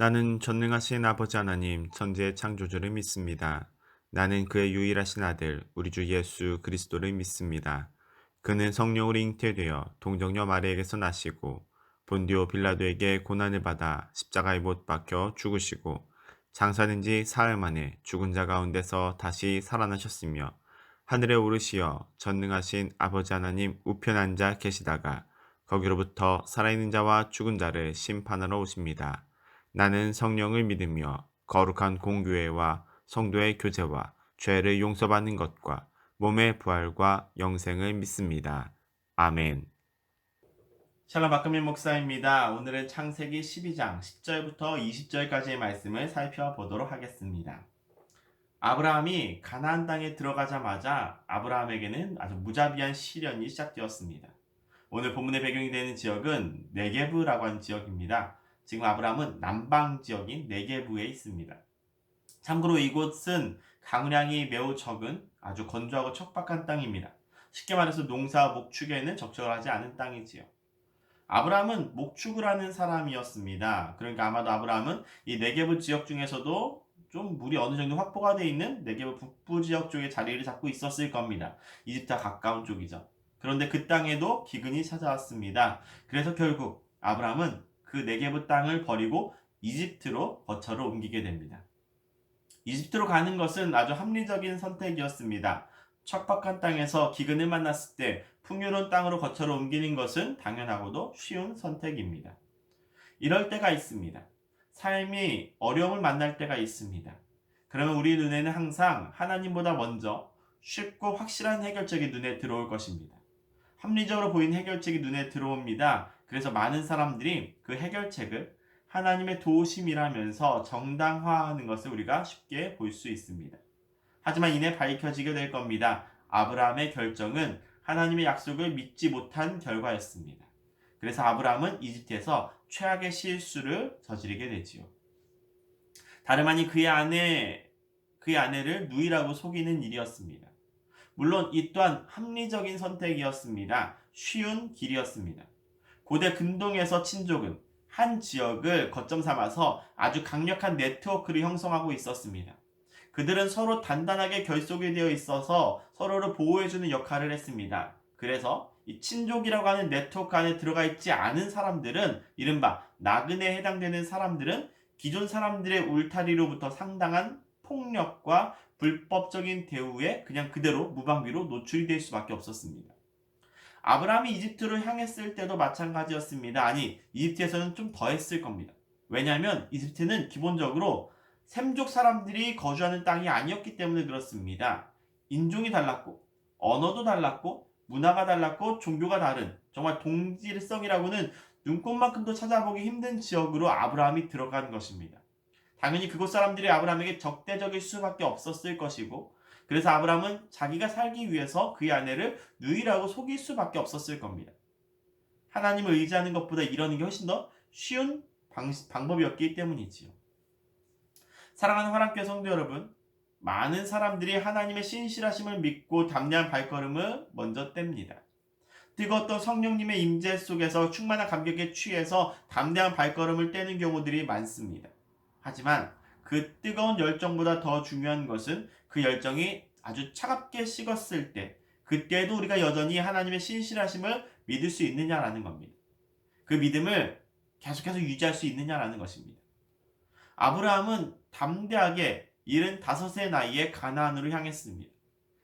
나는 전능하신 아버지 하나님, 천지의 창조주를 믿습니다. 나는 그의 유일하신 아들, 우리 주 예수 그리스도를 믿습니다. 그는 성령으로 잉태되어 동정녀 마리에게서 나시고 본디오 빌라도에게 고난을 받아 십자가에 못 박혀 죽으시고 장사된 지 사흘 만에 죽은 자 가운데서 다시 살아나셨으며 하늘에 오르시어 전능하신 아버지 하나님 우편 앉아 계시다가 거기로부터 살아있는 자와 죽은 자를 심판하러 오십니다. 나는 성령을 믿으며 거룩한 공교회와 성도의 교제와 죄를 용서받는 것과 몸의 부활과 영생을 믿습니다. 아멘. 샬롬 박금민 목사입니다. 오늘은 창세기 12장 10절부터 20절까지의 말씀을 살펴보도록 하겠습니다. 아브라함이 가나안 땅에 들어가자마자 아브라함에게는 아주 무자비한 시련이 시작되었습니다. 오늘 본문의 배경이 되는 지역은 네게브라고 하는 지역입니다. 지금 아브라함은 남방 지역인 네게브에 있습니다. 참고로 이곳은 강우량이 매우 적은 아주 건조하고 척박한 땅입니다. 쉽게 말해서 농사 목축에는 적절하지 않은 땅이지요. 아브라함은 목축을 하는 사람이었습니다. 그러니까 아마도 아브라함은 이 네게브 지역 중에서도 좀 물이 어느 정도 확보가 되어 있는 네게브 북부 지역 쪽에 자리를 잡고 있었을 겁니다. 이집트와 가까운 쪽이죠. 그런데 그 땅에도 기근이 찾아왔습니다. 그래서 결국 아브라함은 그 네게브 땅을 버리고 이집트로 거처를 옮기게 됩니다. 이집트로 가는 것은 아주 합리적인 선택이었습니다. 척박한 땅에서 기근을 만났을 때 풍요로운 땅으로 거처를 옮기는 것은 당연하고도 쉬운 선택입니다. 이럴 때가 있습니다. 삶이 어려움을 만날 때가 있습니다. 그러면 우리 눈에는 항상 하나님보다 먼저 쉽고 확실한 해결책이 눈에 들어올 것입니다. 합리적으로 보이는 해결책이 눈에 들어옵니다. 그래서 많은 사람들이 그 해결책을 하나님의 도우심이라면서 정당화하는 것을 우리가 쉽게 볼 수 있습니다. 하지만 이내 밝혀지게 될 겁니다. 아브라함의 결정은 하나님의 약속을 믿지 못한 결과였습니다. 그래서 아브라함은 이집트에서 최악의 실수를 저지르게 되지요. 다름 아닌 그의 아내를 누이라고 속이는 일이었습니다. 물론 이 또한 합리적인 선택이었습니다. 쉬운 길이었습니다. 고대 근동에서 친족은 한 지역을 거점 삼아서 아주 강력한 네트워크를 형성하고 있었습니다. 그들은 서로 단단하게 결속이 되어 있어서 서로를 보호해주는 역할을 했습니다. 그래서 이 친족이라고 하는 네트워크 안에 들어가 있지 않은 사람들은 이른바 나그네에 해당되는 사람들은 기존 사람들의 울타리로부터 상당한 폭력과 불법적인 대우에 그냥 그대로 무방비로 노출이 될 수밖에 없었습니다. 아브라함이 이집트로 향했을 때도 마찬가지였습니다. 아니, 이집트에서는 좀 더 했을 겁니다. 왜냐하면 이집트는 기본적으로 샘족 사람들이 거주하는 땅이 아니었기 때문에 그렇습니다. 인종이 달랐고, 언어도 달랐고, 문화가 달랐고, 종교가 다른 정말 동질성이라고는 눈꼽만큼도 찾아보기 힘든 지역으로 아브라함이 들어간 것입니다. 당연히 그곳 사람들이 아브라함에게 적대적일 수밖에 없었을 것이고, 그래서 아브라함은 자기가 살기 위해서 그의 아내를 누이라고 속일 수밖에 없었을 겁니다. 하나님을 의지하는 것보다 이러는 게 훨씬 더 쉬운 방법이었기 때문이지요. 사랑하는 화랑교회 성도 여러분, 많은 사람들이 하나님의 신실하심을 믿고 담대한 발걸음을 먼저 뗍니다. 뜨거웠던 성령님의 임재 속에서 충만한 감격에 취해서 담대한 발걸음을 떼는 경우들이 많습니다. 하지만 그 뜨거운 열정보다 더 중요한 것은 그 열정이 아주 차갑게 식었을 때, 그때에도 우리가 여전히 하나님의 신실하심을 믿을 수 있느냐라는 겁니다. 그 믿음을 계속해서 유지할 수 있느냐라는 것입니다. 아브라함은 담대하게 75세 나이에 가나안으로 향했습니다.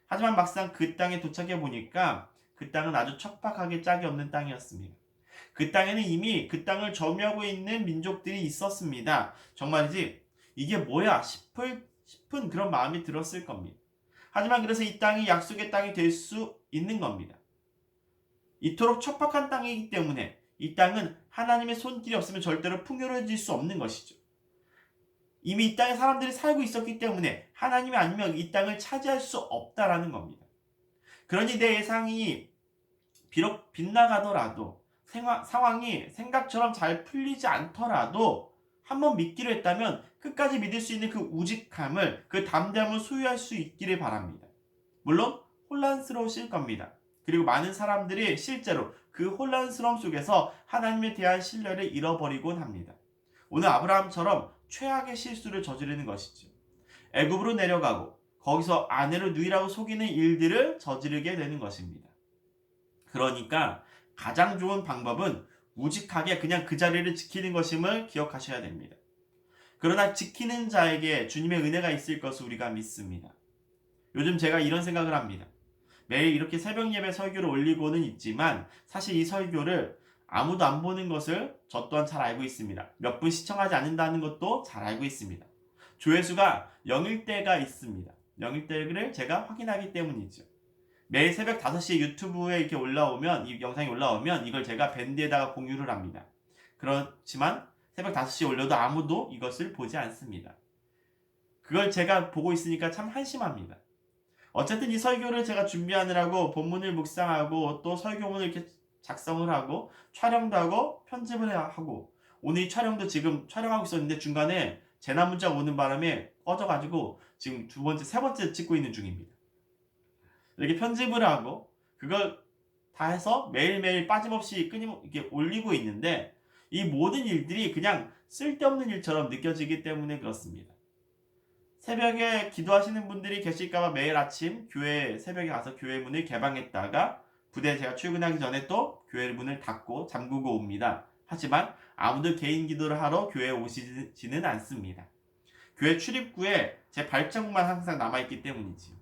하지만 막상 그 땅에 도착해 보니까 그 땅은 아주 척박하게 짝이 없는 땅이었습니다. 그 땅에는 이미 그 땅을 점유하고 있는 민족들이 있었습니다. 정말이지 이게 뭐야 싶은 그런 마음이 들었을 겁니다. 하지만 그래서 이 땅이 약속의 땅이 될 수 있는 겁니다. 이토록 척박한 땅이기 때문에 이 땅은 하나님의 손길이 없으면 절대로 풍요로워질 수 없는 것이죠. 이미 이 땅에 사람들이 살고 있었기 때문에 하나님이 아니면 이 땅을 차지할 수 없다라는 겁니다. 그러니 내 예상이 비록 빗나가더라도 상황이 생각처럼 잘 풀리지 않더라도 한번 믿기로 했다면 끝까지 믿을 수 있는 그 우직함을, 그 담대함을 소유할 수 있기를 바랍니다. 물론 혼란스러우실 겁니다. 그리고 많은 사람들이 실제로 그 혼란스러움 속에서 하나님에 대한 신뢰를 잃어버리곤 합니다. 오늘 아브라함처럼 최악의 실수를 저지르는 것이죠. 애굽으로 내려가고 거기서 아내를 누이라고 속이는 일들을 저지르게 되는 것입니다. 그러니까 가장 좋은 방법은 우직하게 그냥 그 자리를 지키는 것임을 기억하셔야 됩니다. 그러나 지키는 자에게 주님의 은혜가 있을 것을 우리가 믿습니다. 요즘 제가 이런 생각을 합니다. 매일 이렇게 새벽 예배 설교를 올리고는 있지만 사실 이 설교를 아무도 안 보는 것을 저 또한 잘 알고 있습니다. 몇 분 시청하지 않는다는 것도 잘 알고 있습니다. 조회수가 0일 때가 있습니다. 0일 때를 제가 확인하기 때문이죠. 매일 새벽 5시에 유튜브에 이렇게 올라오면, 이 영상이 올라오면 이걸 제가 밴드에다가 공유를 합니다. 그렇지만 새벽 5시에 올려도 아무도 이것을 보지 않습니다. 그걸 제가 보고 있으니까 참 한심합니다. 어쨌든 이 설교를 제가 준비하느라고 본문을 묵상하고 또 설교문을 이렇게 작성을 하고 촬영도 하고 편집을 하고 오늘 이 촬영도 지금 촬영하고 있었는데 중간에 재난 문자가 오는 바람에 꺼져가지고 지금 세 번째 찍고 있는 중입니다. 이렇게 편집을 하고 그걸 다 해서 매일매일 빠짐없이 끊임없이 올리고 있는데 이 모든 일들이 그냥 쓸데없는 일처럼 느껴지기 때문에 그렇습니다. 새벽에 기도하시는 분들이 계실까봐 매일 아침 새벽에 가서 교회 문을 개방했다가 부대에 제가 출근하기 전에 또 교회 문을 닫고 잠그고 옵니다. 하지만 아무도 개인 기도를 하러 교회에 오시지는 않습니다. 교회 출입구에 제 발자국만 항상 남아있기 때문이지요.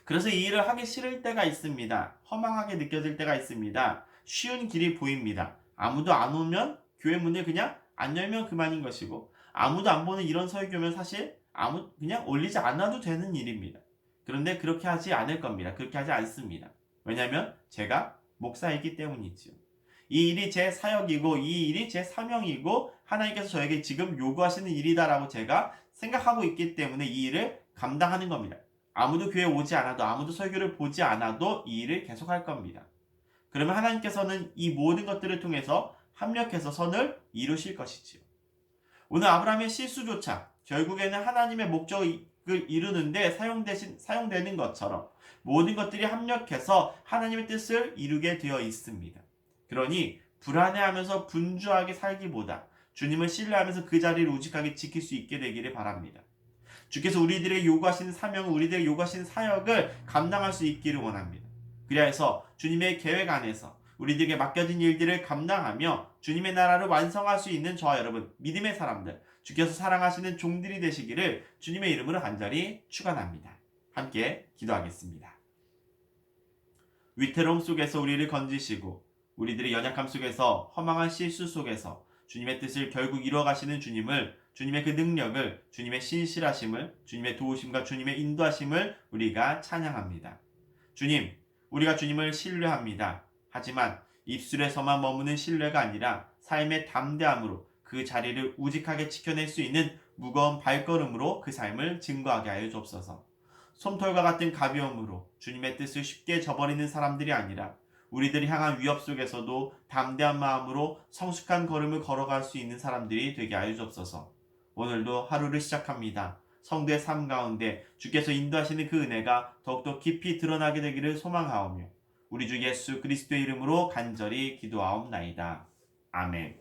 그래서 이 일을 하기 싫을 때가 있습니다. 허망하게 느껴질 때가 있습니다. 쉬운 길이 보입니다. 아무도 안 오면 교회 문을 그냥 안 열면 그만인 것이고 아무도 안 보는 이런 설교면 사실 그냥 올리지 않아도 되는 일입니다. 그런데 그렇게 하지 않을 겁니다. 그렇게 하지 않습니다. 왜냐하면 제가 목사이기 때문이지요. 이 일이 제 사역이고 이 일이 제 사명이고 하나님께서 저에게 지금 요구하시는 일이다라고 제가 생각하고 있기 때문에 이 일을 감당하는 겁니다. 아무도 교회에 오지 않아도 아무도 설교를 보지 않아도 이 일을 계속할 겁니다. 그러면 하나님께서는 이 모든 것들을 통해서 합력해서 선을 이루실 것이지요. 오늘 아브라함의 실수조차 결국에는 하나님의 목적을 이루는데 사용되는 것처럼 모든 것들이 합력해서 하나님의 뜻을 이루게 되어 있습니다. 그러니 불안해하면서 분주하게 살기보다 주님을 신뢰하면서 그 자리를 우직하게 지킬 수 있게 되기를 바랍니다. 주께서 우리들에게 요구하시는 사명을 우리들에게 요구하시는 사역을 감당할 수 있기를 원합니다. 그리하여서 주님의 계획 안에서 우리들에게 맡겨진 일들을 감당하며 주님의 나라를 완성할 수 있는 저와 여러분 믿음의 사람들 주께서 사랑하시는 종들이 되시기를 주님의 이름으로 간절히 축원합니다. 함께 기도하겠습니다. 위태로움 속에서 우리를 건지시고 우리들의 연약함 속에서 허망한 실수 속에서 주님의 뜻을 결국 이루어가시는 주님의 그 능력을 주님의 신실하심을 주님의 도우심과 주님의 인도하심을 우리가 찬양합니다. 주님, 우리가 주님을 신뢰합니다. 하지만 입술에서만 머무는 신뢰가 아니라 삶의 담대함으로 그 자리를 우직하게 지켜낼 수 있는 무거운 발걸음으로 그 삶을 증거하게 하여 주옵소서. 솜털과 같은 가벼움으로 주님의 뜻을 쉽게 저버리는 사람들이 아니라 우리들이 향한 위협 속에서도 담대한 마음으로 성숙한 걸음을 걸어갈 수 있는 사람들이 되게 하여 주옵소서. 오늘도 하루를 시작합니다. 성도의 삶 가운데 주께서 인도하시는 그 은혜가 더욱더 깊이 드러나게 되기를 소망하오며 우리 주 예수 그리스도의 이름으로 간절히 기도하옵나이다. 아멘.